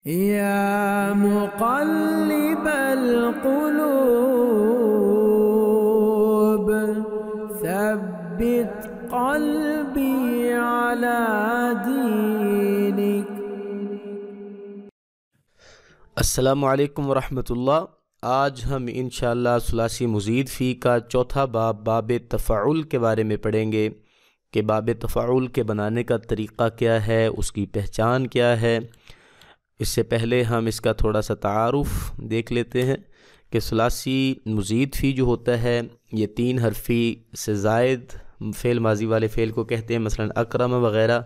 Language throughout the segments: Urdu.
يا مقلب القلوب ثبت قلبي على دينك۔ السلام علیکم ورحمۃ اللہ۔ آج ہم انشاءاللہ ثلاثی مزید فی کا چوتھا باب تفاعل کے بارے میں پڑھیں گے کہ باب تفاعل کے بنانے کا طریقہ کیا ہے، اس کی پہچان کیا ہے۔ اس سے پہلے ہم اس کا تھوڑا سا تعارف دیکھ لیتے ہیں کہ ثلاثی مزید فی جو ہوتا ہے یہ تین حرفی سے زائد فعل ماضی والے فعل کو کہتے ہیں، مثلا اکرم وغیرہ۔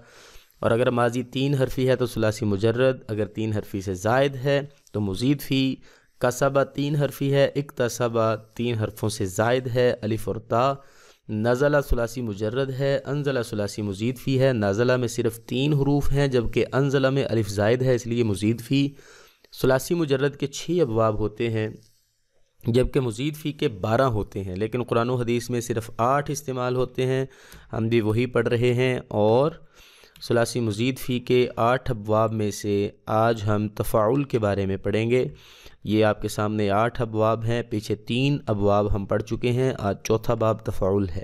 اور اگر ماضی تین حرفی ہے تو ثلاثی مجرد، اگر تین حرفی سے زائد ہے تو مزید فی۔ کسبہ تین حرفی ہے، اکتسبہ تین حرفوں سے زائد ہے، الف اور تا۔ نزلہ ثلاثی مجرد ہے، انزلہ ثلاثی مزید فی ہے۔ نازلہ میں صرف تین حروف ہیں جبکہ انزلہ میں الف زائد ہے، اس لیے مزید فی۔ ثلاثی مجرد کے 6 ابواب ہوتے ہیں جبکہ مزید فی کے 12 ہوتے ہیں، لیکن قرآن و حدیث میں صرف 8 استعمال ہوتے ہیں، ہم بھی وہی پڑھ رہے ہیں۔ اور ثلاثی مزید فی کے 8 ابواب میں سے آج ہم تفاعل کے بارے میں پڑھیں گے۔ یہ آپ کے سامنے 8 ابواب ہیں، پیچھے 3 ابواب ہم پڑھ چکے ہیں، آج چوتھا باب تفاعل ہے۔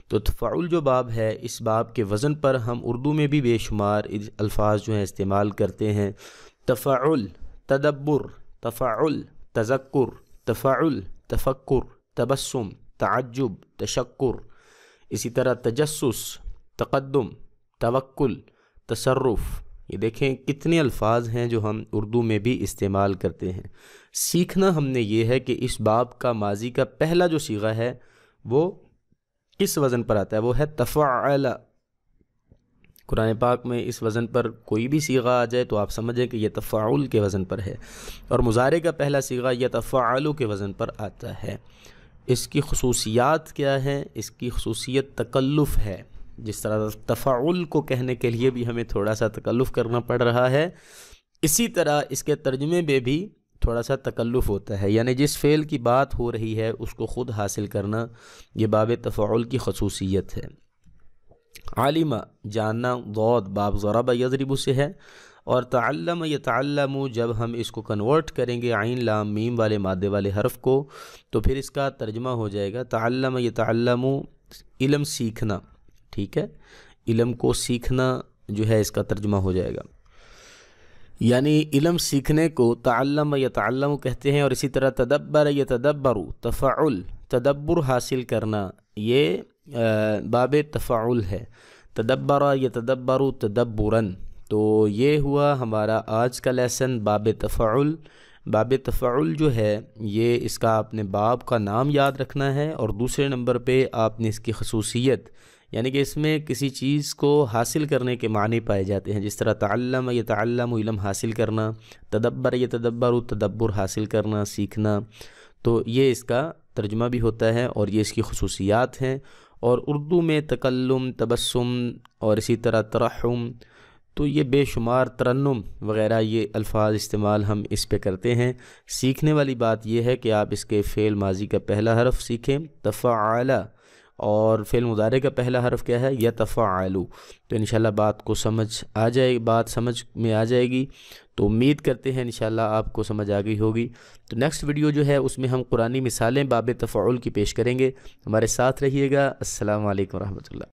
تو تفاعل جو باب ہے، اس باب کے وزن پر ہم اردو میں بھی بے شمار الفاظ جو ہیں استعمال کرتے ہیں۔ تفاعل، تدبر، تفاعل، تذکر، تفاعل، تفکر، تبسم، تعجب، تشکر، اسی طرح تجسس، تقدم، توکل، تصرف۔ یہ دیکھیں کتنے الفاظ ہیں جو ہم اردو میں بھی استعمال کرتے ہیں۔ سیکھنا ہم نے یہ ہے کہ اس باب کا ماضی کا پہلا جو صیغہ ہے وہ کس وزن پر آتا ہے، وہ ہے تفعل۔ قرآن پاک میں اس وزن پر کوئی بھی صیغہ آ جائے تو آپ سمجھیں کہ یہ تفاعل کے وزن پر ہے، اور مضارع کا پہلا صیغہ یتفعل کے وزن پر آتا ہے۔ اس کی خصوصیات کیا ہیں؟ اس کی خصوصیت تکلف ہے۔ جس طرح تفاعل کو کہنے کے لیے بھی ہمیں تھوڑا سا تکلف کرنا پڑ رہا ہے، اسی طرح اس کے ترجمے میں بھی تھوڑا سا تکلف ہوتا ہے، یعنی جس فعل کی بات ہو رہی ہے اس کو خود حاصل کرنا، یہ باب تفاعل کی خصوصیت ہے۔ عالم جاننا، ضاد باب ضرب یضرب سے ہے، اور تعلم یتعلم جب ہم اس کو کنورٹ کریں گے عین لام میم والے مادے والے حرف کو تو پھر اس کا ترجمہ ہو جائے گا تعلم یتعلم، علم سیکھنا۔ ٹھیک ہے، علم کو سیکھنا جو ہے اس کا ترجمہ ہو جائے گا، یعنی علم سیکھنے کو تعلم یتعلم کہتے ہیں۔ اور اسی طرح تدبر یتدبر، تفعل تدبر حاصل کرنا، یہ باب تفاعل ہے۔ تدبر یتدبر تدبرا، تو یہ ہوا ہمارا آج کا لیسن باب تفاعل۔ باب تفاعل جو ہے یہ اس کا آپ نے باب کا نام یاد رکھنا ہے، اور دوسرے نمبر پہ آپ نے اس کی خصوصیت، یعنی کہ اس میں کسی چیز کو حاصل کرنے کے معنی پائے جاتے ہیں، جس طرح تعلم یتعلم علم حاصل کرنا، تدبر یتدبر تدبر حاصل کرنا، سیکھنا، تو یہ اس کا ترجمہ بھی ہوتا ہے اور یہ اس کی خصوصیات ہیں۔ اور اردو میں تکلم، تبسم اور اسی طرح ترحم، تو یہ بے شمار ترنم وغیرہ یہ الفاظ استعمال ہم اس پہ کرتے ہیں۔ سیکھنے والی بات یہ ہے کہ آپ اس کے فعل ماضی کا پہلا حرف سیکھیں، تفعل، اور فعل مضارع کا پہلا حرف کیا ہے، یتفعل، تو انشاءاللہ بات سمجھ میں آ جائے گی۔ تو امید کرتے ہیں انشاءاللہ آپ کو سمجھ آ گئی ہوگی۔ تو نیکسٹ ویڈیو جو ہے اس میں ہم قرآنی مثالیں باب تفاعل کی پیش کریں گے، ہمارے ساتھ رہیے گا۔ السلام علیکم ورحمۃ اللہ۔